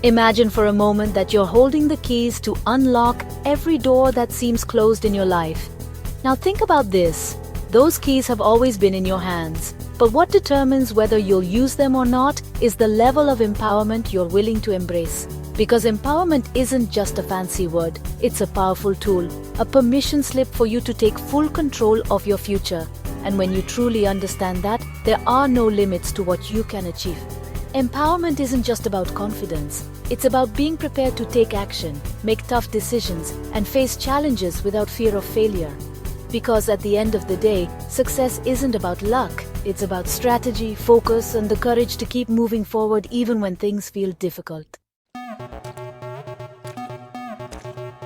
Imagine for a moment that you're holding the keys to unlock every door that seems closed in your life. Now think about this. Those keys have always been in your hands, but what determines whether you'll use them or not is the level of empowerment you're willing to embrace. Because empowerment isn't just a fancy word, it's a powerful tool, a permission slip for you to take full control of your future. And when you truly understand that, there are no limits to what you can achieve. Empowerment isn't just about confidence, it's about being prepared to take action, make tough decisions, and face challenges without fear of failure. Because at the end of the day, success isn't about luck, it's about strategy, focus, and the courage to keep moving forward even when things feel difficult.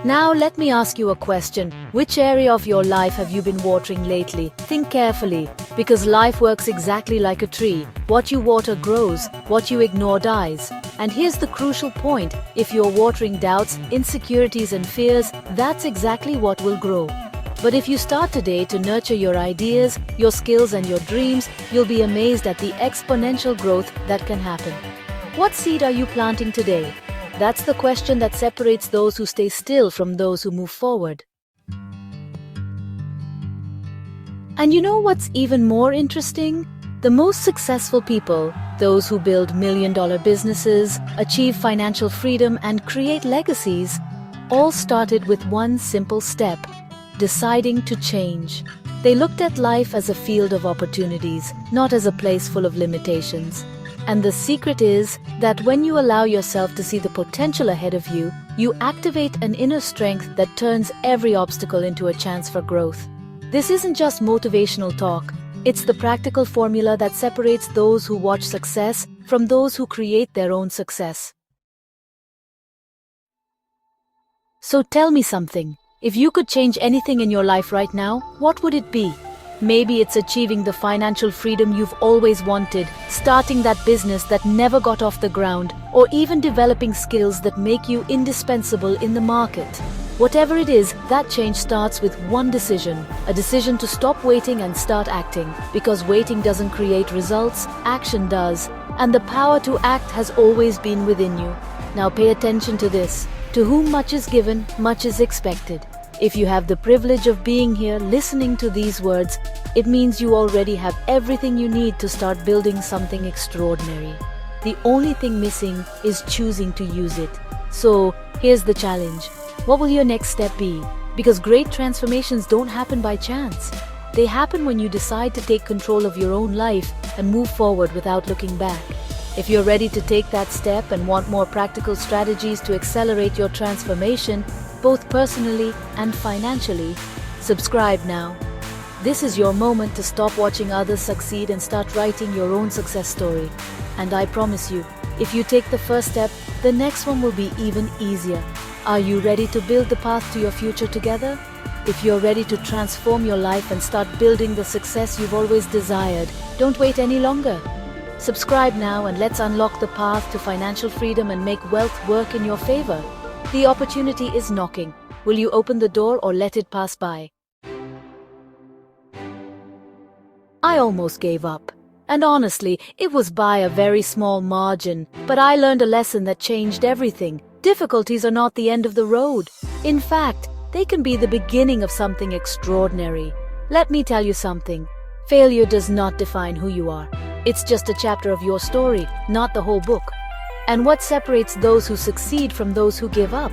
Now let me ask you a question. Which area of your life have you been watering lately? Think carefully, because life works exactly like a tree. What you water grows, what you ignore dies. And here's the crucial point. If you're watering doubts, insecurities and fears, that's exactly what will grow. But if you start today to nurture your ideas, your skills and your dreams, you'll be amazed at the exponential growth that can happen. What seed are you planting today? That's the question that separates those who stay still from those who move forward. And you know what's even more interesting? The most successful people, those who build million-dollar businesses, achieve financial freedom and create legacies, all started with one simple step: deciding to change. They looked at life as a field of opportunities, not as a place full of limitations. And the secret is that when you allow yourself to see the potential ahead of you, you activate an inner strength that turns every obstacle into a chance for growth. This isn't just motivational talk, it's the practical formula that separates those who watch success from those who create their own success. So tell me something. If you could change anything in your life right now, what would it be? Maybe it's achieving the financial freedom you've always wanted, starting that business that never got off the ground, or even developing skills that make you indispensable in the market. Whatever it is, that change starts with one decision, a decision to stop waiting and start acting. Because waiting doesn't create results, action does. And the power to act has always been within you. Now pay attention to this. To whom much is given, much is expected. If you have the privilege of being here listening to these words, it means you already have everything you need to start building something extraordinary. The only thing missing is choosing to use it. So, here's the challenge. What will your next step be? Because great transformations don't happen by chance. They happen when you decide to take control of your own life and move forward without looking back. If you're ready to take that step and want more practical strategies to accelerate your transformation, both personally and financially, subscribe now. This is your moment to stop watching others succeed and start writing your own success story. And I promise you, if you take the first step, the next one will be even easier. Are you ready to build the path to your future together? If you're ready to transform your life and start building the success you've always desired, don't wait any longer. Subscribe now and let's unlock the path to financial freedom and make wealth work in your favor. The opportunity is knocking. Will you open the door or let it pass by? I almost gave up. And honestly, it was by a very small margin. But I learned a lesson that changed everything. Difficulties are not the end of the road. In fact, they can be the beginning of something extraordinary. Let me tell you something. Failure does not define who you are. It's just a chapter of your story, not the whole book. And what separates those who succeed from those who give up?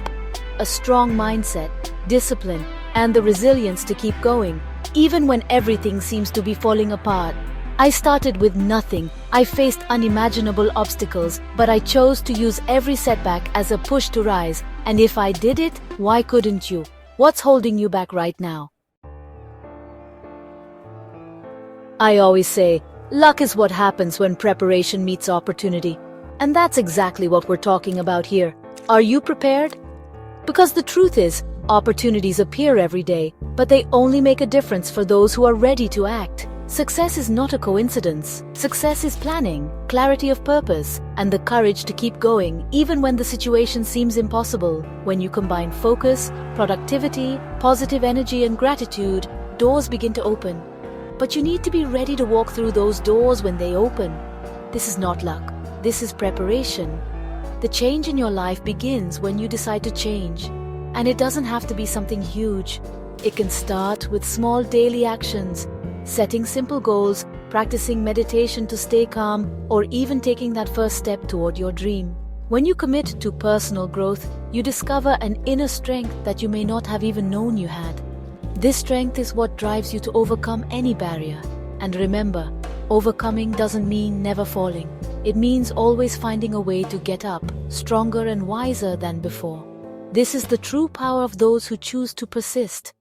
A strong mindset, discipline, and the resilience to keep going, even when everything seems to be falling apart. I started with nothing. I faced unimaginable obstacles, but I chose to use every setback as a push to rise. And if I did it, why couldn't you? What's holding you back right now? I always say, luck is what happens when preparation meets opportunity. And that's exactly what we're talking about here. Are you prepared? Because the truth is, opportunities appear every day, but they only make a difference for those who are ready to act. Success is not a coincidence. Success is planning, clarity of purpose, and the courage to keep going even when the situation seems impossible. When you combine focus, productivity, positive energy, and gratitude, doors begin to open. But you need to be ready to walk through those doors when they open. This is not luck. This is preparation. The change in your life begins when you decide to change. And it doesn't have to be something huge. It can start with small daily actions, setting simple goals, practicing meditation to stay calm, or even taking that first step toward your dream. When you commit to personal growth, you discover an inner strength that you may not have even known you had. This strength is what drives you to overcome any barrier. And remember, overcoming doesn't mean never falling. It means always finding a way to get up, stronger and wiser than before. This is the true power of those who choose to persist.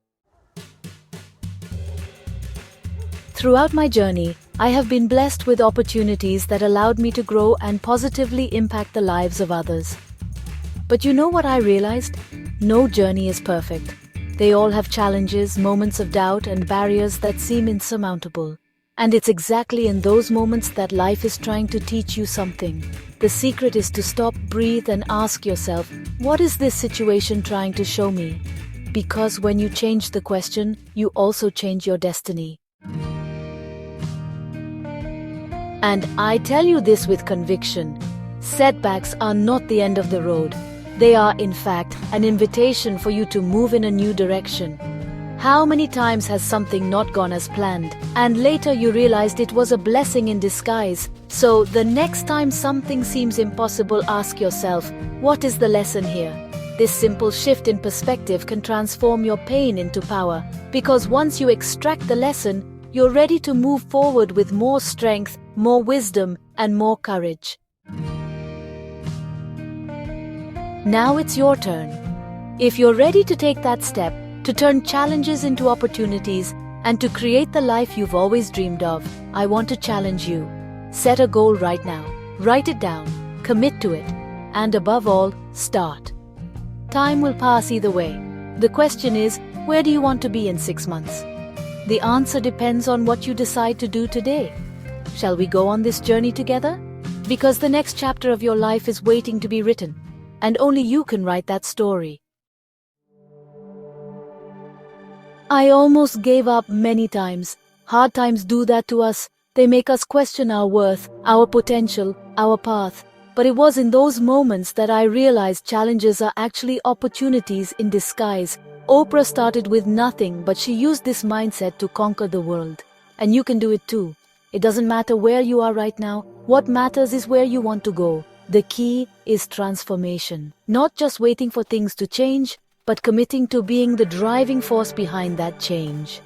Throughout my journey, I have been blessed with opportunities that allowed me to grow and positively impact the lives of others. But you know what I realized? No journey is perfect. They all have challenges, moments of doubt, and barriers that seem insurmountable. And it's exactly in those moments that life is trying to teach you something. The secret is to stop, breathe, and ask yourself, what is this situation trying to show me? Because when you change the question, you also change your destiny. And I tell you this with conviction. Setbacks are not the end of the road. They are, in fact, an invitation for you to move in a new direction. How many times has something not gone as planned, and later you realized it was a blessing in disguise? So, the next time something seems impossible, ask yourself, what is the lesson here? This simple shift in perspective can transform your pain into power, because once you extract the lesson, you're ready to move forward with more strength, more wisdom, and more courage. Now it's your turn. If you're ready to take that step, to turn challenges into opportunities, and to create the life you've always dreamed of, I want to challenge you. Set a goal right now. Write it down. Commit to it. And above all, start. Time will pass either way. The question is, where do you want to be in 6 months? The answer depends on what you decide to do today. Shall we go on this journey together? Because the next chapter of your life is waiting to be written. And only you can write that story. I almost gave up many times. Hard times do that to us. They make us question our worth, our potential, our path. But it was in those moments that I realized challenges are actually opportunities in disguise. Oprah started with nothing, but she used this mindset to conquer the world. And you can do it too. It doesn't matter where you are right now. What matters is where you want to go. The key is transformation. Not just waiting for things to change, but committing to being the driving force behind that change.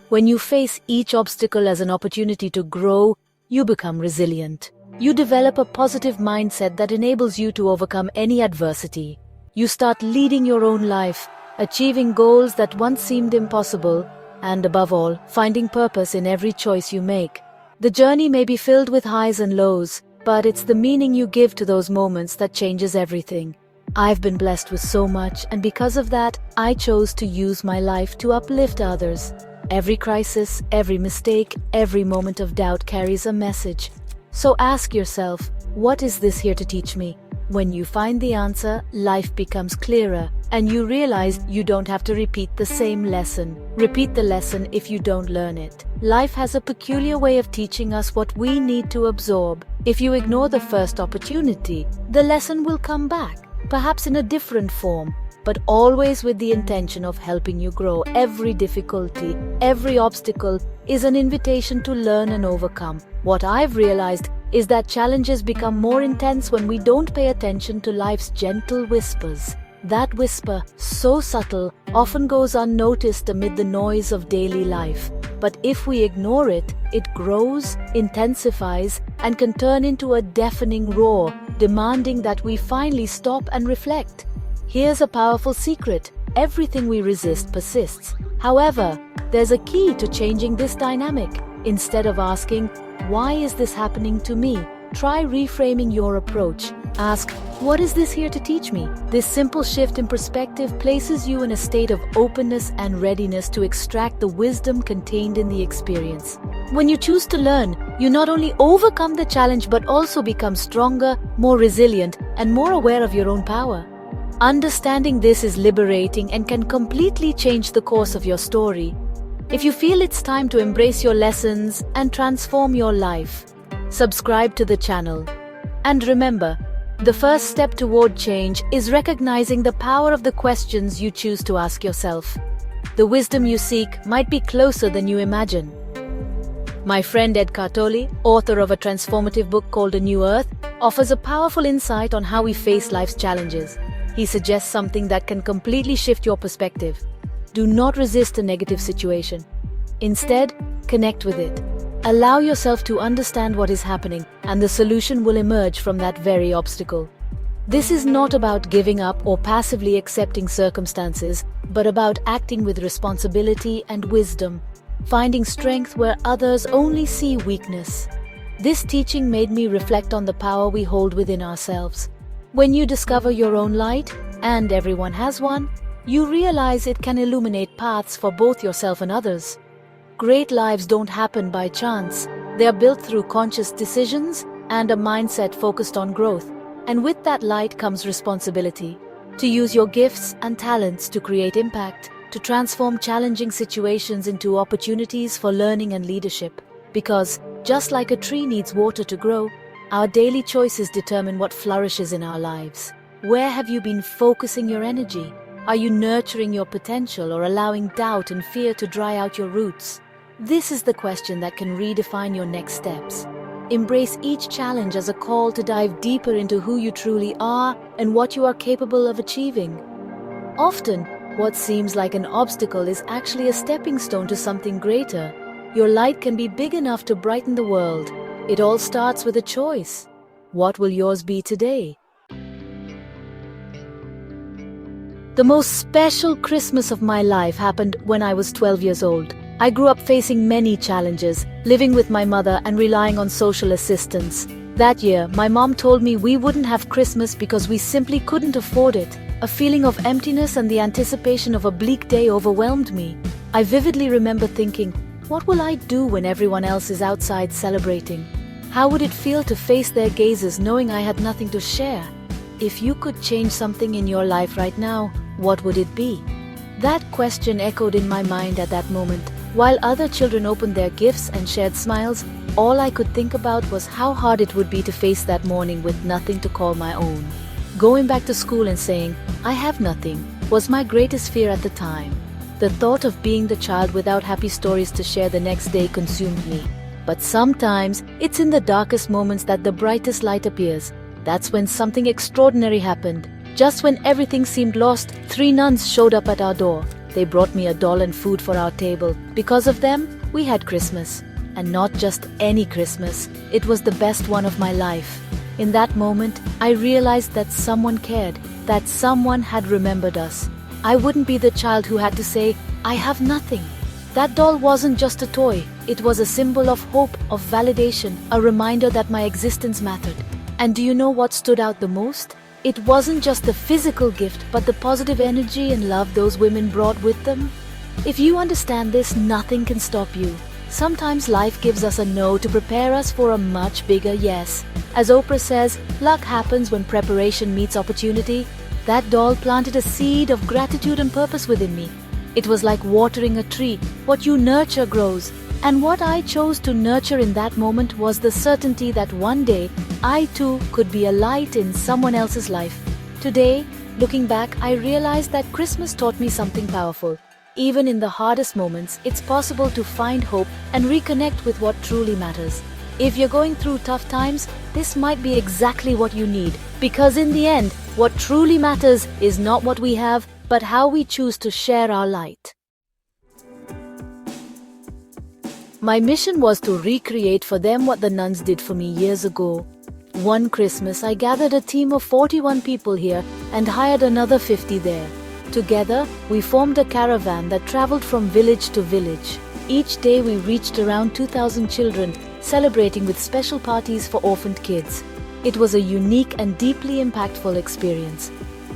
When you face each obstacle as an opportunity to grow, you become resilient. You develop a positive mindset that enables you to overcome any adversity. You start leading your own life, achieving goals that once seemed impossible, and above all, finding purpose in every choice you make. The journey may be filled with highs and lows, but it's the meaning you give to those moments that changes everything. I've been blessed with so much, and because of that, I chose to use my life to uplift others. Every crisis, every mistake, every moment of doubt carries a message. So ask yourself, what is this here to teach me? When you find the answer, life becomes clearer, and you realize you don't have to repeat the same lesson. Repeat the lesson if you don't learn it. Life has a peculiar way of teaching us what we need to absorb. If you ignore the first opportunity, the lesson will come back, perhaps in a different form, but always with the intention of helping you grow. Every difficulty, every obstacle is an invitation to learn and overcome. What I've realized is that challenges become more intense when we don't pay attention to life's gentle whispers. That whisper, so subtle, often goes unnoticed amid the noise of daily life. But if we ignore it, it grows, intensifies, and can turn into a deafening roar, demanding that we finally stop and reflect. Here's a powerful secret: everything we resist persists. However, there's a key to changing this dynamic. Instead of asking, "Why is this happening to me?" try reframing your approach. Ask, "What is this here to teach me?" This simple shift in perspective places you in a state of openness and readiness to extract the wisdom contained in the experience. When you choose to learn, you not only overcome the challenge but also become stronger, more resilient, and more aware of your own power. Understanding this is liberating and can completely change the course of your story. If you feel it's time to embrace your lessons and transform your life, subscribe to the channel. And remember, The first step toward change is recognizing the power of the questions you choose to ask yourself. The wisdom you seek might be closer than you imagine. My friend Ed Cartoli, author of a transformative book called A New Earth, offers a powerful insight on how we face life's challenges. He suggests something that can completely shift your perspective. Do not resist a negative situation. Instead, connect with it. Allow yourself to understand what is happening, and the solution will emerge from that very obstacle. This is not about giving up or passively accepting circumstances, but about acting with responsibility and wisdom, finding strength where others only see weakness. This teaching made me reflect on the power we hold within ourselves. When you discover your own light, and everyone has one, you realize it can illuminate paths for both yourself and others. Great lives don't happen by chance. They are built through conscious decisions and a mindset focused on growth. And with that light comes responsibility. To use your gifts and talents to create impact, to transform challenging situations into opportunities for learning and leadership. Because, just like a tree needs water to grow, our daily choices determine what flourishes in our lives. Where have you been focusing your energy? Are you nurturing your potential or allowing doubt and fear to dry out your roots? This is the question that can redefine your next steps. Embrace each challenge as a call to dive deeper into who you truly are and what you are capable of achieving. Often, what seems like an obstacle is actually a stepping stone to something greater. Your light can be big enough to brighten the world. It all starts with a choice. What will yours be today? The most special Christmas of my life happened when I was 12 years old. I grew up facing many challenges, living with my mother and relying on social assistance. That year, my mom told me we wouldn't have Christmas because we simply couldn't afford it. A feeling of emptiness and the anticipation of a bleak day overwhelmed me. I vividly remember thinking, what will I do when everyone else is outside celebrating? How would it feel to face their gazes knowing I had nothing to share? If you could change something in your life right now, what would it be? That question echoed in my mind at that moment. While other children opened their gifts and shared smiles, all I could think about was how hard it would be to face that morning with nothing to call my own. Going back to school and saying, I have nothing, was my greatest fear at the time. The thought of being the child without happy stories to share the next day consumed me. But sometimes, it's in the darkest moments that the brightest light appears. That's when something extraordinary happened. Just when everything seemed lost, 3 nuns showed up at our door. They brought me a doll and food for our table. Because of them, we had Christmas. And not just any Christmas, it was the best one of my life. In that moment, I realized that someone cared, that someone had remembered us. I wouldn't be the child who had to say, I have nothing. That doll wasn't just a toy. It was a symbol of hope, of validation, a reminder that my existence mattered. And do you know what stood out the most? It wasn't just the physical gift, but the positive energy and love those women brought with them. If you understand this, nothing can stop you. Sometimes life gives us a no to prepare us for a much bigger yes. As Oprah says, luck happens when preparation meets opportunity. That doll planted a seed of gratitude and purpose within me. It was like watering a tree. What you nurture grows. And what I chose to nurture in that moment was the certainty that one day, I too could be a light in someone else's life. Today, looking back, I realized that Christmas taught me something powerful. Even in the hardest moments, it's possible to find hope and reconnect with what truly matters. If you're going through tough times, this might be exactly what you need. Because in the end, what truly matters is not what we have, but how we choose to share our light. My mission was to recreate for them what the nuns did for me years ago. One Christmas, I gathered a team of 41 people here and hired another 50 there. Together, we formed a caravan that traveled from village to village. Each day we reached around 2,000 children, celebrating with special parties for orphaned kids. It was a unique and deeply impactful experience.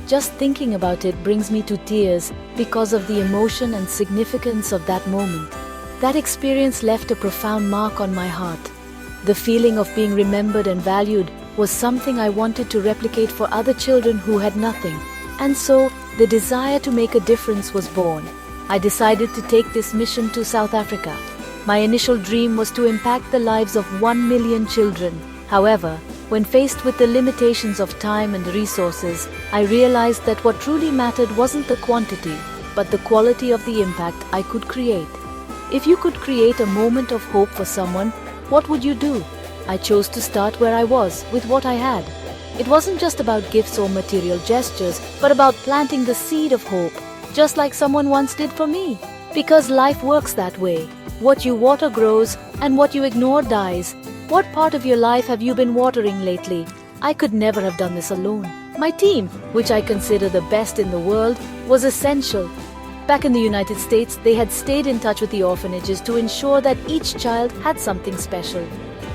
Just thinking about it brings me to tears because of the emotion and significance of that moment. That experience left a profound mark on my heart. The feeling of being remembered and valued was something I wanted to replicate for other children who had nothing. And so, the desire to make a difference was born. I decided to take this mission to South Africa. My initial dream was to impact the lives of 1 million children. However, When faced with the limitations of time and resources, I realized that what truly mattered wasn't the quantity, but the quality of the impact I could create. If you could create a moment of hope for someone, what would you do? I chose to start where I was, with what I had. It wasn't just about gifts or material gestures, but about planting the seed of hope, just like someone once did for me. Because life works that way. What you water grows, and what you ignore dies. What part of your life have you been watering lately? I could never have done this alone. My team, which I consider the best in the world, was essential. Back in the United States, they had stayed in touch with the orphanages to ensure that each child had something special.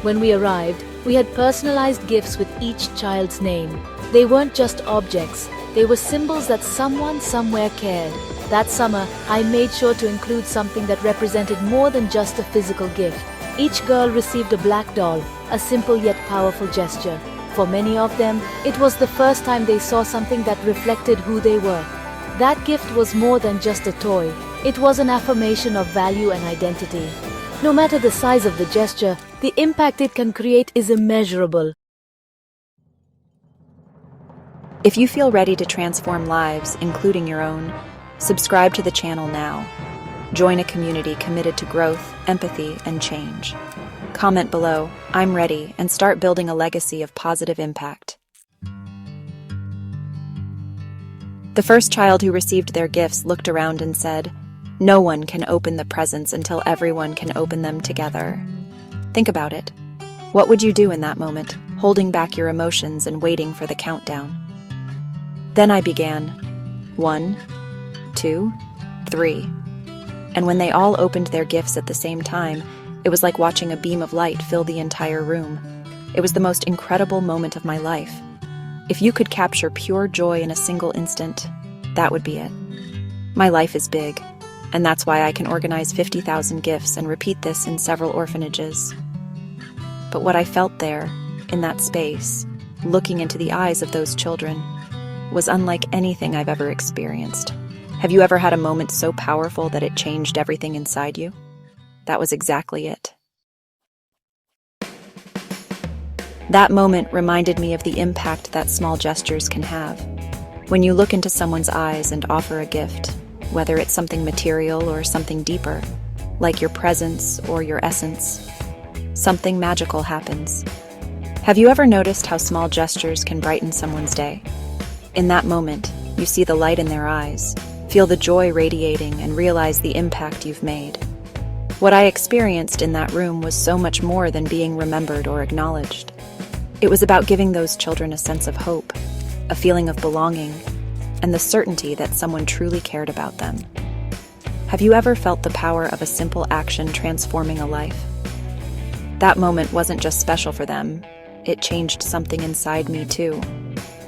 When we arrived, we had personalized gifts with each child's name. They weren't just objects, they were symbols that someone somewhere cared. That summer, I made sure to include something that represented more than just a physical gift. Each girl received a black doll, a simple yet powerful gesture. For many of them, it was the first time they saw something that reflected who they were. That gift was more than just a toy. It was an affirmation of value and identity. No matter the size of the gesture, the impact it can create is immeasurable. If you feel ready to transform lives, including your own, subscribe to the channel now. Join a community committed to growth, empathy, and change. Comment below, "I'm ready," and start building a legacy of positive impact. The first child who received their gifts looked around and said, "No one can open the presents until everyone can open them together." Think about it. What would you do in that moment, holding back your emotions and waiting for the countdown? Then I began. 1, 2, 3. And when they all opened their gifts at the same time, it was like watching a beam of light fill the entire room. It was the most incredible moment of my life. If you could capture pure joy in a single instant, that would be it. My life is big, and that's why I can organize 50,000 gifts and repeat this in several orphanages. But what I felt there, in that space, looking into the eyes of those children, was unlike anything I've ever experienced. Have you ever had a moment so powerful that it changed everything inside you? That was exactly it. That moment reminded me of the impact that small gestures can have. When you look into someone's eyes and offer a gift, whether it's something material or something deeper, like your presence or your essence, something magical happens. Have you ever noticed how small gestures can brighten someone's day? In that moment, you see the light in their eyes, feel the joy radiating, and realize the impact you've made. What I experienced in that room was so much more than being remembered or acknowledged. It was about giving those children a sense of hope, a feeling of belonging, and the certainty that someone truly cared about them. Have you ever felt the power of a simple action transforming a life? That moment wasn't just special for them, it changed something inside me too.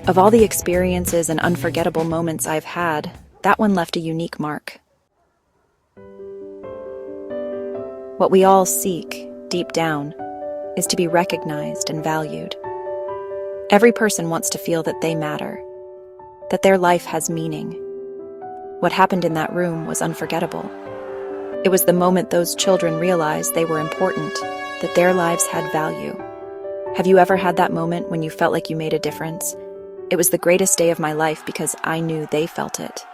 Of all the experiences and unforgettable moments I've had, that one left a unique mark. What we all seek, deep down, is to be recognized and valued. Every person wants to feel that they matter, that their life has meaning. What happened in that room was unforgettable. It was the moment those children realized they were important, that their lives had value. Have you ever had that moment when you felt like you made a difference? It was the greatest day of my life because I knew they felt it.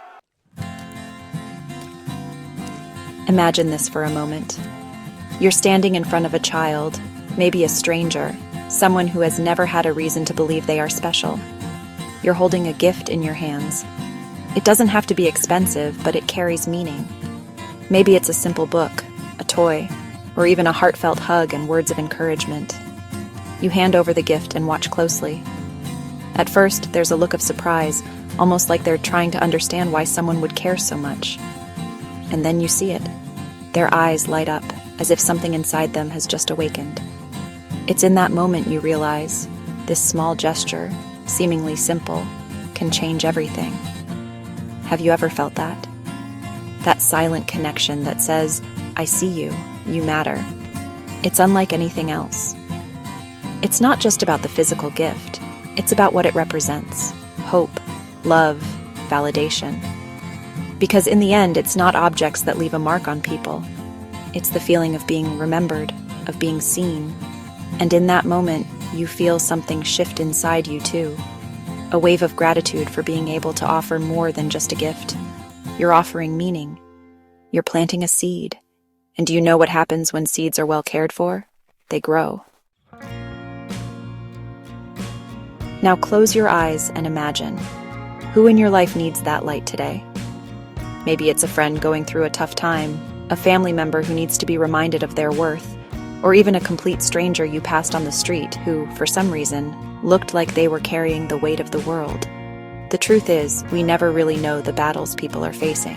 Imagine this for a moment. You're standing in front of a child, maybe a stranger, someone who has never had a reason to believe they are special. You're holding a gift in your hands. It doesn't have to be expensive, but it carries meaning. Maybe it's a simple book, a toy, or even a heartfelt hug and words of encouragement. You hand over the gift and watch closely. At first, there's a look of surprise, almost like they're trying to understand why someone would care so much. And then you see it. Their eyes light up, as if something inside them has just awakened. It's in that moment you realize this small gesture, seemingly simple, can change everything. Have you ever felt that? That silent connection that says, "I see you, you matter." It's unlike anything else. It's not just about the physical gift. It's about what it represents: hope, love, validation. Because in the end, it's not objects that leave a mark on people. It's the feeling of being remembered, of being seen, And in that moment, you feel something shift inside you too. A wave of gratitude for being able to offer more than just a gift. You're offering meaning. You're planting a seed. And do you know what happens when seeds are well cared for? They grow. Now close your eyes and imagine. Who in your life needs that light today? Maybe it's a friend going through a tough time, a family member who needs to be reminded of their worth, or even a complete stranger you passed on the street who, for some reason, looked like they were carrying the weight of the world. The truth is, we never really know the battles people are facing.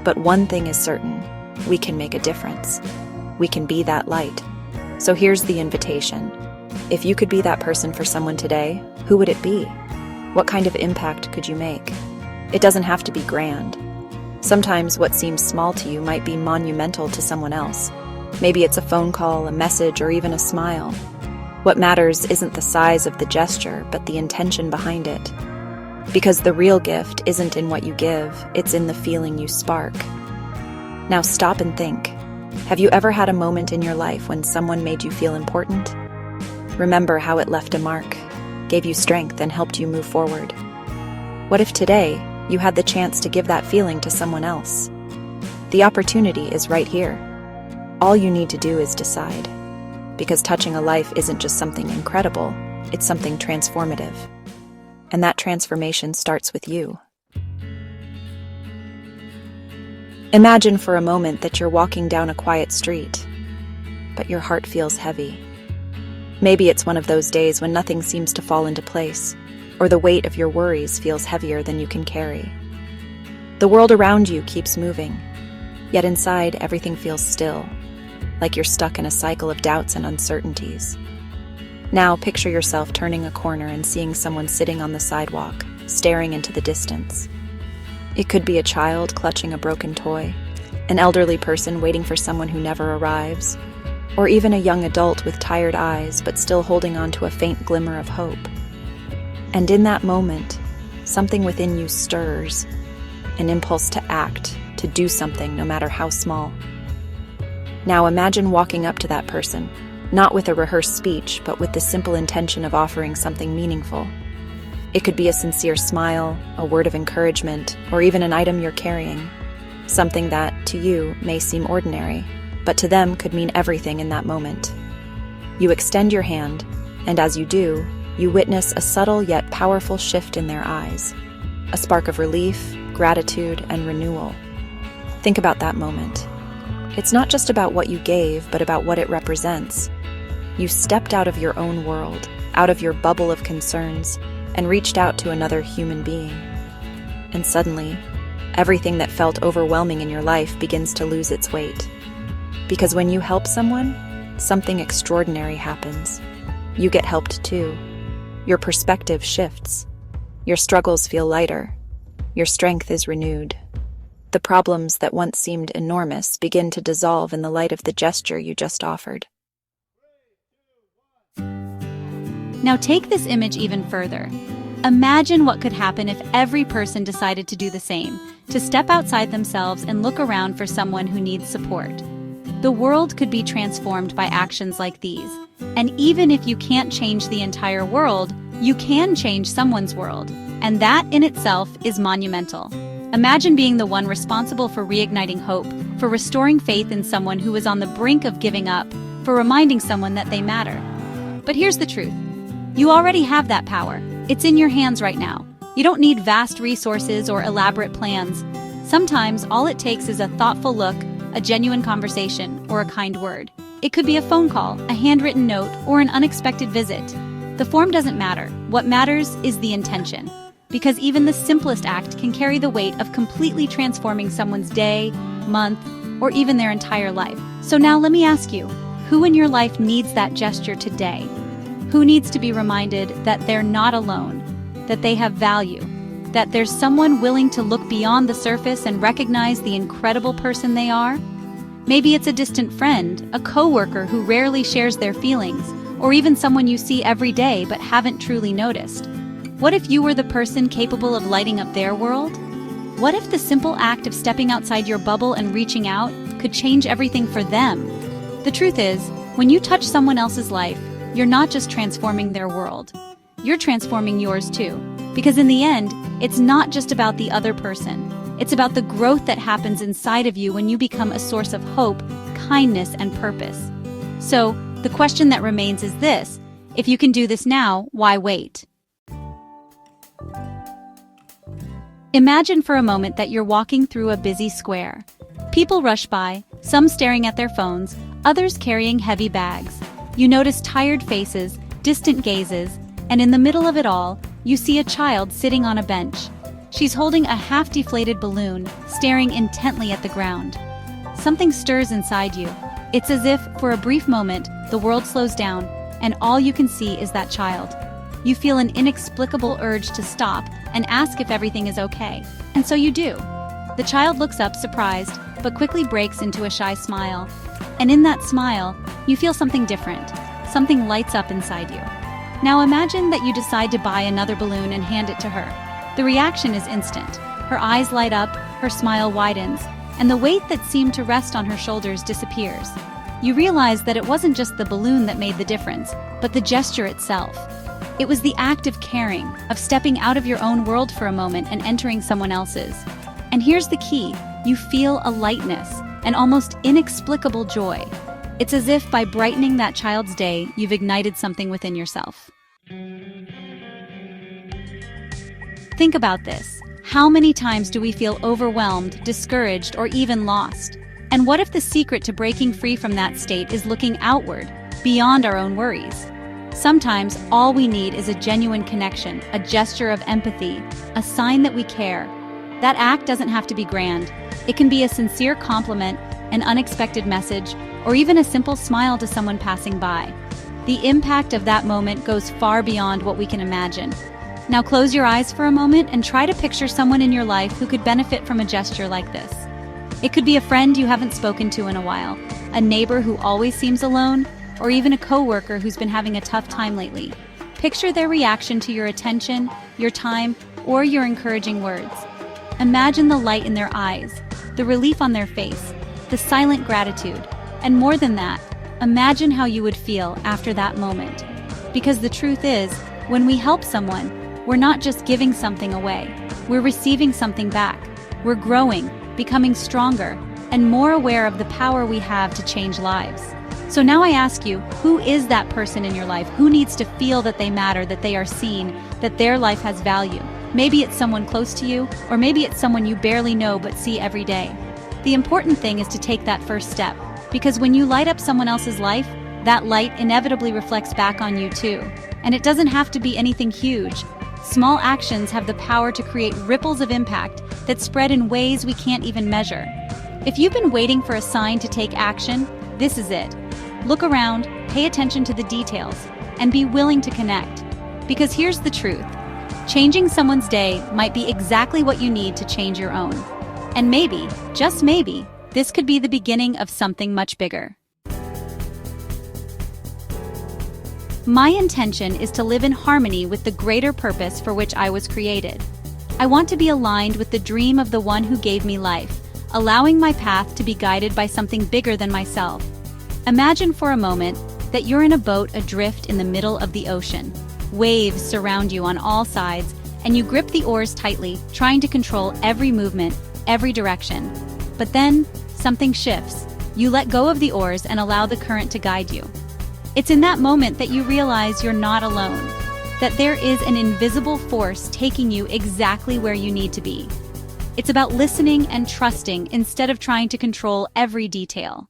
But one thing is certain, we can make a difference. We can be that light. So here's the invitation. If you could be that person for someone today, who would it be? What kind of impact could you make? It doesn't have to be grand. Sometimes what seems small to you might be monumental to someone else. Maybe it's a phone call, a message, or even a smile. What matters isn't the size of the gesture, but the intention behind it. Because the real gift isn't in what you give, it's in the feeling you spark. Now stop and think. Have you ever had a moment in your life when someone made you feel important? Remember how it left a mark, gave you strength, and helped you move forward. What if today you had the chance to give that feeling to someone else? The opportunity is right here. All you need to do is decide. Because touching a life isn't just something incredible, it's something transformative. And that transformation starts with you. Imagine for a moment that you're walking down a quiet street, but your heart feels heavy. Maybe it's one of those days when nothing seems to fall into place, or the weight of your worries feels heavier than you can carry. The world around you keeps moving, yet inside everything feels still, like you're stuck in a cycle of doubts and uncertainties. Now picture yourself turning a corner and seeing someone sitting on the sidewalk, staring into the distance. It could be a child clutching a broken toy, an elderly person waiting for someone who never arrives, or even a young adult with tired eyes but still holding on to a faint glimmer of hope. And in that moment, something within you stirs, an impulse to act, to do something no matter how small. Now imagine walking up to that person, not with a rehearsed speech, but with the simple intention of offering something meaningful. It could be a sincere smile, a word of encouragement, or even an item you're carrying. Something that, to you, may seem ordinary, but to them could mean everything in that moment. You extend your hand, and as you do, you witness a subtle yet powerful shift in their eyes. A spark of relief, gratitude, and renewal. Think about that moment. It's not just about what you gave, but about what it represents. You stepped out of your own world, out of your bubble of concerns, and reached out to another human being. And suddenly, everything that felt overwhelming in your life begins to lose its weight. Because when you help someone, something extraordinary happens. You get helped too. Your perspective shifts. Your struggles feel lighter. Your strength is renewed. The problems that once seemed enormous begin to dissolve in the light of the gesture you just offered. Now take this image even further. Imagine what could happen if every person decided to do the same, to step outside themselves and look around for someone who needs support. The world could be transformed by actions like these. And even if you can't change the entire world, you can change someone's world. And that in itself is monumental. Imagine being the one responsible for reigniting hope, for restoring faith in someone who is on the brink of giving up, for reminding someone that they matter. But here's the truth. You already have that power. It's in your hands right now. You don't need vast resources or elaborate plans. Sometimes all it takes is a thoughtful look, a genuine conversation, or a kind word. It could be a phone call, a handwritten note, or an unexpected visit. The form doesn't matter. What matters is the intention. Because even the simplest act can carry the weight of completely transforming someone's day, month, or even their entire life. So now let me ask you, who in your life needs that gesture today? Who needs to be reminded that they're not alone, that they have value, that there's someone willing to look beyond the surface and recognize the incredible person they are? Maybe it's a distant friend, a coworker who rarely shares their feelings, or even someone you see every day but haven't truly noticed. What if you were the person capable of lighting up their world? What if the simple act of stepping outside your bubble and reaching out could change everything for them? The truth is, when you touch someone else's life, you're not just transforming their world. You're transforming yours too. Because in the end, it's not just about the other person. It's about the growth that happens inside of you when you become a source of hope, kindness, and purpose. So, the question that remains is this: if you can do this now, why wait? Imagine for a moment that you're walking through a busy square. People rush by, some staring at their phones, others carrying heavy bags. You notice tired faces, distant gazes, and in the middle of it all, you see a child sitting on a bench. She's holding a half-deflated balloon, staring intently at the ground. Something stirs inside you. It's as if, for a brief moment, the world slows down, and all you can see is that child. You feel an inexplicable urge to stop and ask if everything is okay. And so you do. The child looks up surprised, but quickly breaks into a shy smile. And in that smile, you feel something different. Something lights up inside you. Now imagine that you decide to buy another balloon and hand it to her. The reaction is instant. Her eyes light up, her smile widens, and the weight that seemed to rest on her shoulders disappears. You realize that it wasn't just the balloon that made the difference, but the gesture itself. It was the act of caring, of stepping out of your own world for a moment and entering someone else's. And here's the key: you feel a lightness, an almost inexplicable joy. It's as if by brightening that child's day, you've ignited something within yourself. Think about this. How many times do we feel overwhelmed, discouraged, or even lost? And what if the secret to breaking free from that state is looking outward, beyond our own worries? Sometimes all we need is a genuine connection, a gesture of empathy, a sign that we care. That act doesn't have to be grand. It can be a sincere compliment, an unexpected message, or even a simple smile to someone passing by. The impact of that moment goes far beyond what we can imagine. Now close your eyes for a moment and try to picture someone in your life who could benefit from a gesture like this. It could be a friend you haven't spoken to in a while, a neighbor who always seems alone, or even a coworker who's been having a tough time lately. Picture their reaction to your attention, your time, or your encouraging words. Imagine the light in their eyes, the relief on their face, the silent gratitude, and more than that, imagine how you would feel after that moment. Because the truth is, when we help someone, we're not just giving something away, we're receiving something back. We're growing, becoming stronger, and more aware of the power we have to change lives. So now I ask you, who is that person in your life? Who needs to feel that they matter, that they are seen, that their life has value? Maybe it's someone close to you, or maybe it's someone you barely know but see every day. The important thing is to take that first step, because when you light up someone else's life, that light inevitably reflects back on you too. And it doesn't have to be anything huge. Small actions have the power to create ripples of impact that spread in ways we can't even measure. If you've been waiting for a sign to take action, this is it. Look around, pay attention to the details, and be willing to connect. Because here's the truth. Changing someone's day might be exactly what you need to change your own. And maybe, just maybe, this could be the beginning of something much bigger. My intention is to live in harmony with the greater purpose for which I was created. I want to be aligned with the dream of the one who gave me life, allowing my path to be guided by something bigger than myself. Imagine for a moment that you're in a boat adrift in the middle of the ocean. Waves surround you on all sides, and you grip the oars tightly, trying to control every movement, every direction. But then, something shifts. You let go of the oars and allow the current to guide you. It's in that moment that you realize you're not alone, that there is an invisible force taking you exactly where you need to be. It's about listening and trusting instead of trying to control every detail.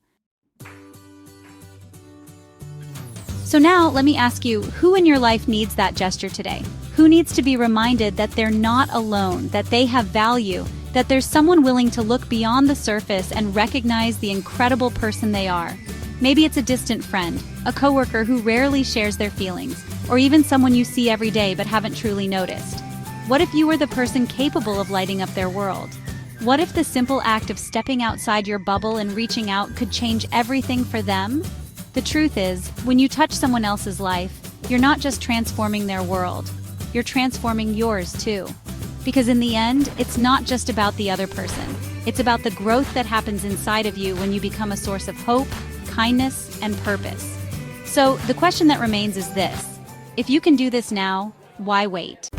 So now, let me ask you, who in your life needs that gesture today? Who needs to be reminded that they're not alone, that they have value, that there's someone willing to look beyond the surface and recognize the incredible person they are? Maybe it's a distant friend, a coworker who rarely shares their feelings, or even someone you see every day but haven't truly noticed. What if you were the person capable of lighting up their world? What if the simple act of stepping outside your bubble and reaching out could change everything for them? The truth is, when you touch someone else's life, you're not just transforming their world, you're transforming yours too. Because in the end, it's not just about the other person. It's about the growth that happens inside of you when you become a source of hope, kindness, and purpose. So the question that remains is this: if you can do this now, why wait?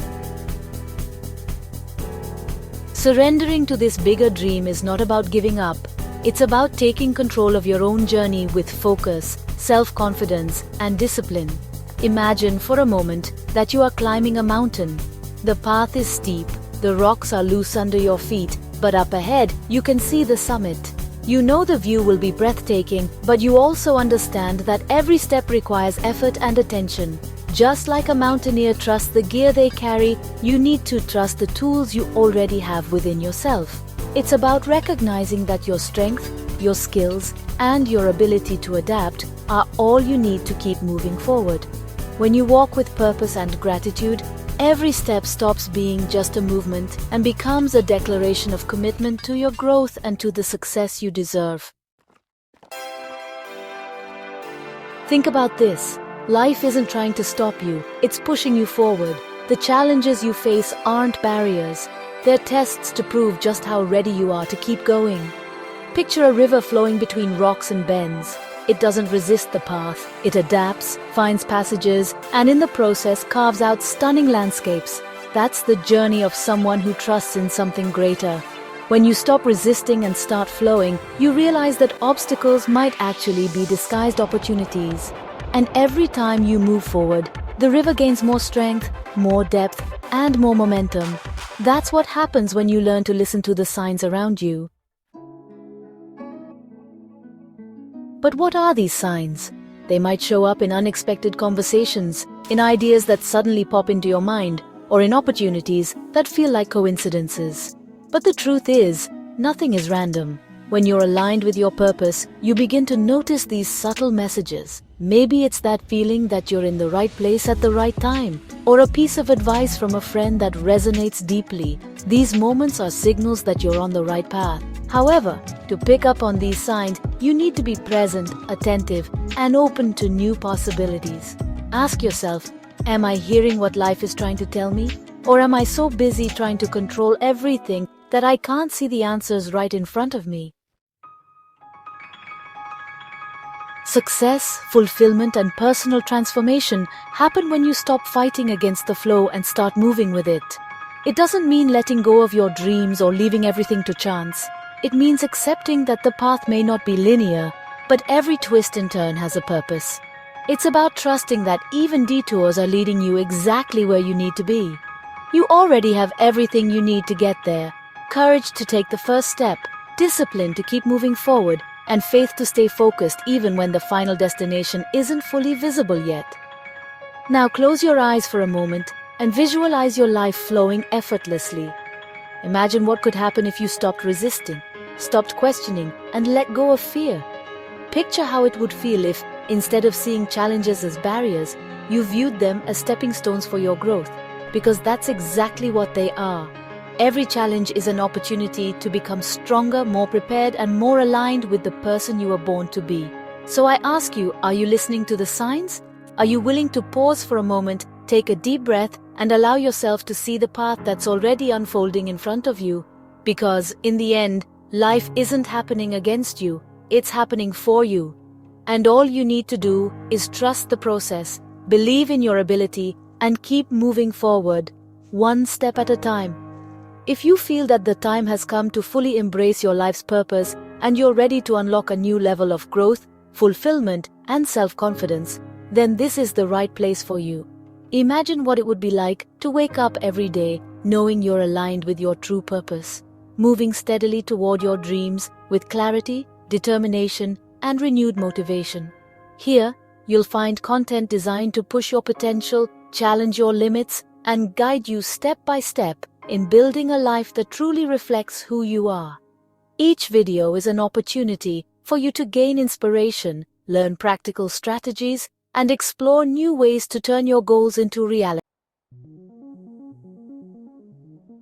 Surrendering to this bigger dream is not about giving up. It's about taking control of your own journey with focus, self-confidence, and discipline. Imagine for a moment that you are climbing a mountain. The path is steep, the rocks are loose under your feet, but up ahead, you can see the summit. You know the view will be breathtaking, but you also understand that every step requires effort and attention. Just like a mountaineer trusts the gear they carry, you need to trust the tools you already have within yourself. It's about recognizing that your strength, your skills, and your ability to adapt are all you need to keep moving forward. When you walk with purpose and gratitude, every step stops being just a movement and becomes a declaration of commitment to your growth and to the success you deserve. Think about this. Life isn't trying to stop you, it's pushing you forward. The challenges you face aren't barriers, they're tests to prove just how ready you are to keep going. Picture a river flowing between rocks and bends. It doesn't resist the path, it adapts, finds passages, and in the process carves out stunning landscapes. That's the journey of someone who trusts in something greater. When you stop resisting and start flowing, you realize that obstacles might actually be disguised opportunities. And every time you move forward, the river gains more strength, more depth, and more momentum. That's what happens when you learn to listen to the signs around you. But what are these signs? They might show up in unexpected conversations, in ideas that suddenly pop into your mind, or in opportunities that feel like coincidences. But the truth is, nothing is random. When you're aligned with your purpose, you begin to notice these subtle messages. Maybe it's that feeling that you're in the right place at the right time, or a piece of advice from a friend that resonates deeply. These moments are signals that you're on the right path. However, to pick up on these signs, you need to be present, attentive, and open to new possibilities. Ask yourself, am I hearing what life is trying to tell me? Or am I so busy trying to control everything that I can't see the answers right in front of me? Success, fulfillment, and personal transformation happen when you stop fighting against the flow and start moving with it. It doesn't mean letting go of your dreams or leaving everything to chance. It means accepting that the path may not be linear, but every twist and turn has a purpose. It's about trusting that even detours are leading you exactly where you need to be. You already have everything you need to get there: courage to take the first step, discipline to keep moving forward, and faith to stay focused even when the final destination isn't fully visible yet. Now close your eyes for a moment and visualize your life flowing effortlessly. Imagine what could happen if you stopped resisting, stopped questioning, and let go of fear. Picture how it would feel if, instead of seeing challenges as barriers, you viewed them as stepping stones for your growth, because that's exactly what they are. Every challenge is an opportunity to become stronger, more prepared, and more aligned with the person you were born to be. So I ask you, are you listening to the signs? Are you willing to pause for a moment, take a deep breath, and allow yourself to see the path that's already unfolding in front of you? Because, in the end, life isn't happening against you, it's happening for you. And all you need to do is trust the process, believe in your ability, and keep moving forward, one step at a time. If you feel that the time has come to fully embrace your life's purpose and you're ready to unlock a new level of growth, fulfillment, and self-confidence, then this is the right place for you. Imagine what it would be like to wake up every day knowing you're aligned with your true purpose, moving steadily toward your dreams with clarity, determination, and renewed motivation. Here, you'll find content designed to push your potential, challenge your limits, and guide you step by step in building a life that truly reflects who you are. Each video is an opportunity for you to gain inspiration, learn practical strategies, and explore new ways to turn your goals into reality.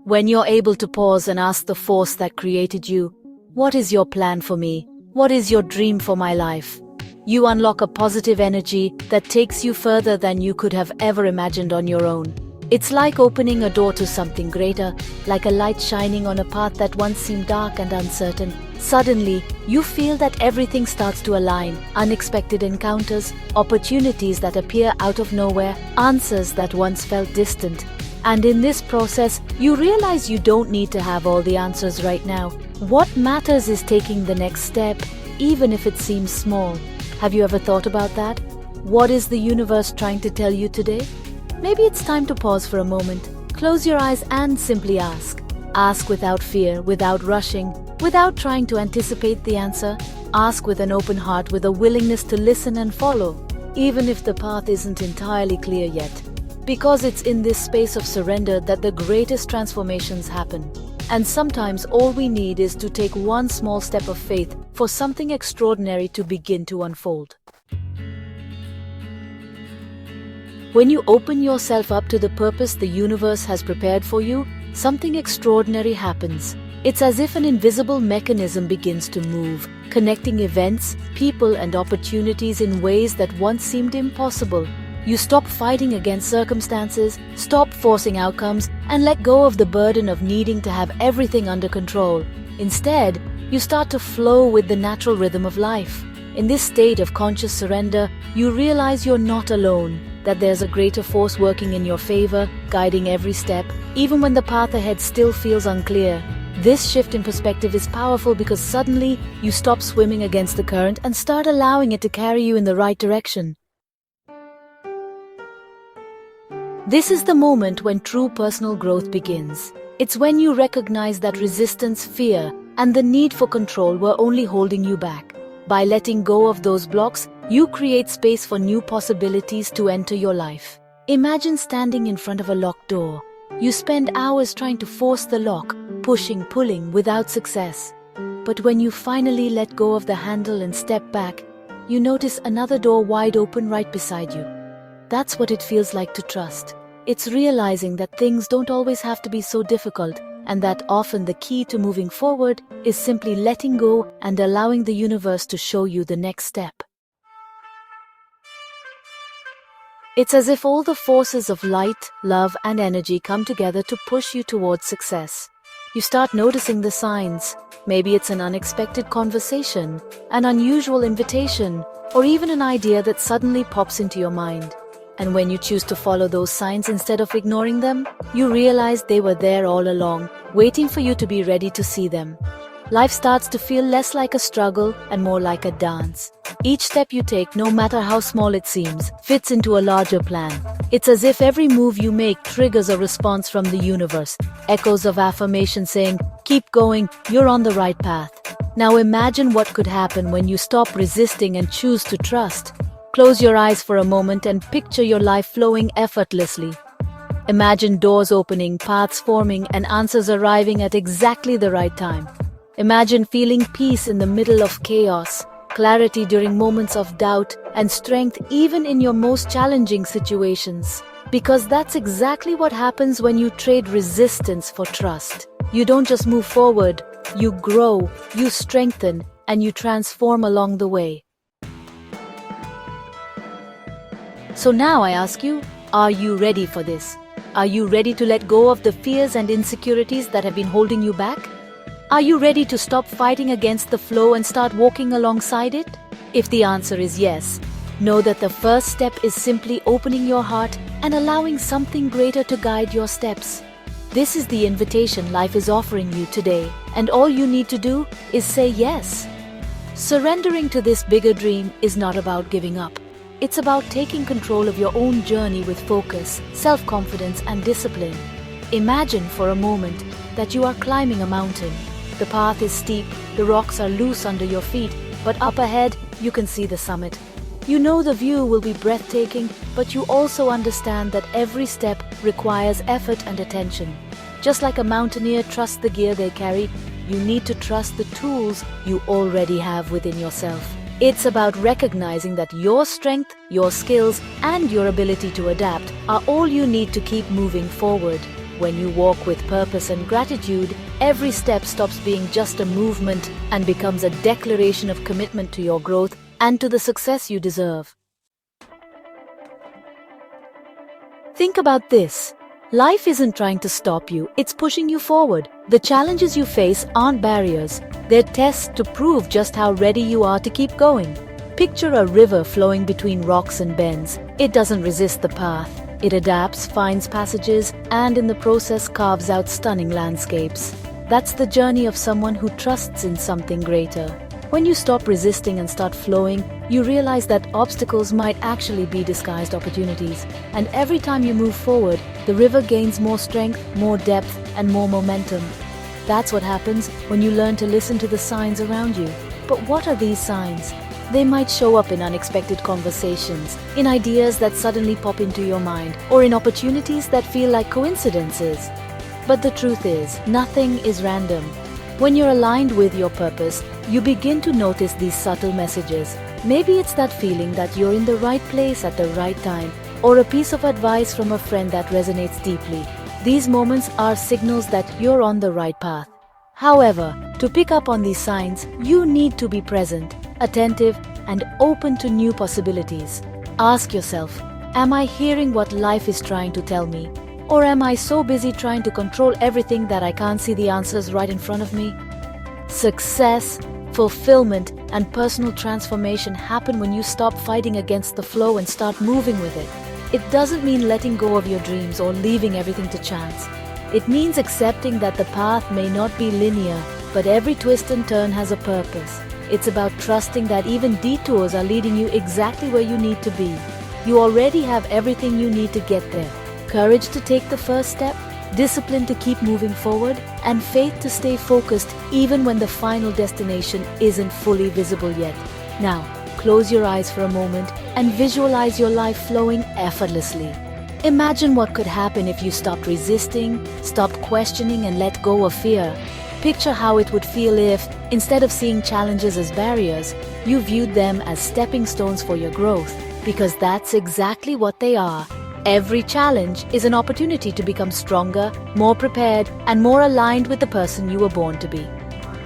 When you're able to pause and ask the force that created you, what is your plan for me? What is your dream for my life? You unlock a positive energy that takes you further than you could have ever imagined on your own. It's like opening a door to something greater, like a light shining on a path that once seemed dark and uncertain. Suddenly, you feel that everything starts to align. Unexpected encounters, opportunities that appear out of nowhere, answers that once felt distant. And in this process, you realize you don't need to have all the answers right now. What matters is taking the next step, even if it seems small. Have you ever thought about that? What is the universe trying to tell you today? Maybe it's time to pause for a moment. Close your eyes and simply ask. Ask without fear, without rushing, without trying to anticipate the answer. Ask with an open heart, with a willingness to listen and follow, even if the path isn't entirely clear yet. Because it's in this space of surrender that the greatest transformations happen. And sometimes all we need is to take one small step of faith for something extraordinary to begin to unfold. When you open yourself up to the purpose the universe has prepared for you, something extraordinary happens. It's as if an invisible mechanism begins to move, connecting events, people, and opportunities in ways that once seemed impossible. You stop fighting against circumstances, stop forcing outcomes, and let go of the burden of needing to have everything under control. Instead, you start to flow with the natural rhythm of life. In this state of conscious surrender, you realize you're not alone, that there's a greater force working in your favor, guiding every step, even when the path ahead still feels unclear. This shift in perspective is powerful because suddenly you stop swimming against the current and start allowing it to carry you in the right direction. This is the moment when true personal growth begins. It's when you recognize that resistance, fear, and the need for control were only holding you back. By letting go of those blocks, you create space for new possibilities to enter your life. Imagine standing in front of a locked door. You spend hours trying to force the lock, pushing, pulling, without success. But when you finally let go of the handle and step back, you notice another door wide open right beside you. That's what it feels like to trust. It's realizing that things don't always have to be so difficult, and that often the key to moving forward is simply letting go and allowing the universe to show you the next step. It's as if all the forces of light, love, and energy come together to push you towards success. You start noticing the signs. Maybe it's an unexpected conversation, an unusual invitation, or even an idea that suddenly pops into your mind. And when you choose to follow those signs instead of ignoring them, you realize they were there all along, waiting for you to be ready to see them. Life starts to feel less like a struggle and more like a dance. Each step you take, no matter how small it seems, fits into a larger plan. It's as if every move you make triggers a response from the universe, echoes of affirmation saying, "Keep going, you're on the right path." Now imagine what could happen when you stop resisting and choose to trust. Close your eyes for a moment and picture your life flowing effortlessly. Imagine doors opening, paths forming, and answers arriving at exactly the right time. Imagine feeling peace in the middle of chaos, clarity during moments of doubt, and strength even in your most challenging situations. Because that's exactly what happens when you trade resistance for trust. You don't just move forward, you grow, you strengthen, and you transform along the way. So now I ask you, are you ready for this? Are you ready to let go of the fears and insecurities that have been holding you back? Are you ready to stop fighting against the flow and start walking alongside it? If the answer is yes, know that the first step is simply opening your heart and allowing something greater to guide your steps. This is the invitation life is offering you today, and all you need to do is say yes. Surrendering to this bigger dream is not about giving up. It's about taking control of your own journey with focus, self-confidence, and discipline. Imagine for a moment that you are climbing a mountain. The path is steep, the rocks are loose under your feet, but up ahead, you can see the summit. You know the view will be breathtaking, but you also understand that every step requires effort and attention. Just like a mountaineer trusts the gear they carry, you need to trust the tools you already have within yourself. It's about recognizing that your strength, your skills, and your ability to adapt are all you need to keep moving forward. When you walk with purpose and gratitude, every step stops being just a movement and becomes a declaration of commitment to your growth and to the success you deserve. Think about this. Life isn't trying to stop you, it's pushing you forward. The challenges you face aren't barriers, they're tests to prove just how ready you are to keep going. Picture a river flowing between rocks and bends. It doesn't resist the path. It adapts, finds passages, and in the process carves out stunning landscapes. That's the journey of someone who trusts in something greater. When you stop resisting and start flowing, you realize that obstacles might actually be disguised opportunities. And every time you move forward, the river gains more strength, more depth, and more momentum. That's what happens when you learn to listen to the signs around you. But what are these signs? They might show up in unexpected conversations, in ideas that suddenly pop into your mind, or in opportunities that feel like coincidences. But the truth is, nothing is random. When you're aligned with your purpose, you begin to notice these subtle messages. Maybe it's that feeling that you're in the right place at the right time, or a piece of advice from a friend that resonates deeply. These moments are signals that you're on the right path. However, to pick up on these signs, you need to be present, attentive, and open to new possibilities. Ask yourself, am I hearing what life is trying to tell me? Or am I so busy trying to control everything that I can't see the answers right in front of me? Success, fulfillment, and personal transformation happen when you stop fighting against the flow and start moving with it. It doesn't mean letting go of your dreams or leaving everything to chance. It means accepting that the path may not be linear, but every twist and turn has a purpose. It's about trusting that even detours are leading you exactly where you need to be. You already have everything you need to get there. Courage to take the first step, discipline to keep moving forward, and faith to stay focused even when the final destination isn't fully visible yet. Now, close your eyes for a moment and visualize your life flowing effortlessly. Imagine what could happen if you stopped resisting, stopped questioning, and let go of fear. Picture how it would feel if, instead of seeing challenges as barriers, you viewed them as stepping stones for your growth, because that's exactly what they are. Every challenge is an opportunity to become stronger, more prepared, and more aligned with the person you were born to be.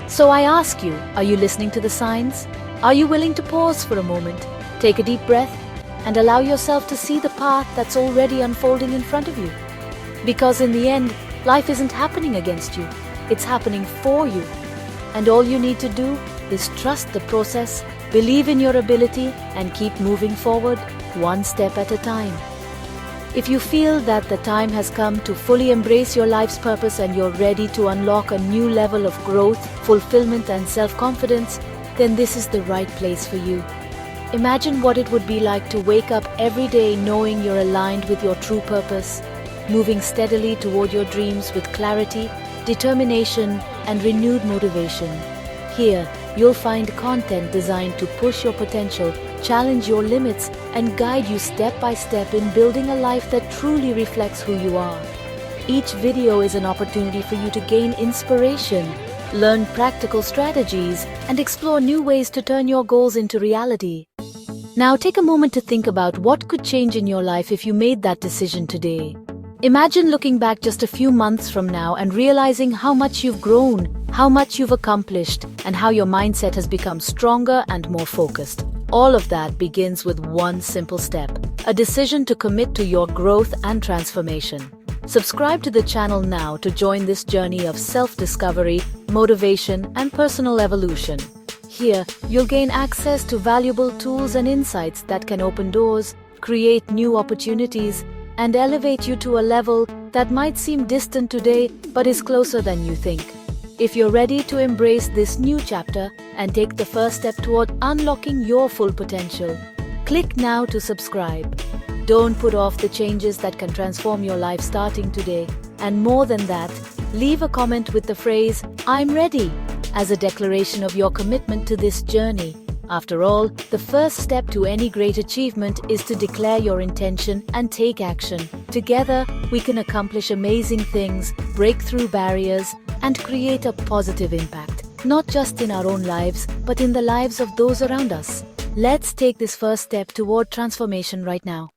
So I ask you, are you listening to the signs? Are you willing to pause for a moment, take a deep breath, and allow yourself to see the path that's already unfolding in front of you? Because in the end, life isn't happening against you, it's happening for you. And all you need to do is trust the process, believe in your ability, and keep moving forward, one step at a time. If you feel that the time has come to fully embrace your life's purpose and you're ready to unlock a new level of growth, fulfillment, and self-confidence, then this is the right place for you. Imagine what it would be like to wake up every day knowing you're aligned with your true purpose, moving steadily toward your dreams with clarity, determination, and renewed motivation. Here, you'll find content designed to push your potential, challenge your limits, and guide you step by step in building a life that truly reflects who you are. Each video is an opportunity for you to gain inspiration, learn practical strategies, and explore new ways to turn your goals into reality. Now take a moment to think about what could change in your life if you made that decision today. Imagine looking back just a few months from now and realizing how much you've grown, how much you've accomplished, and how your mindset has become stronger and more focused. All of that begins with one simple step, a decision to commit to your growth and transformation. Subscribe to the channel now to join this journey of self-discovery, motivation, and personal evolution. Here, you'll gain access to valuable tools and insights that can open doors, create new opportunities, and elevate you to a level that might seem distant today but is closer than you think. If you're ready to embrace this new chapter and take the first step toward unlocking your full potential, click now to subscribe. Don't put off the changes that can transform your life starting today. And more than that, leave a comment with the phrase, "I'm ready," as a declaration of your commitment to this journey. After all, the first step to any great achievement is to declare your intention and take action. Together, we can accomplish amazing things, break through barriers, and create a positive impact, not just in our own lives, but in the lives of those around us. Let's take this first step toward transformation right now.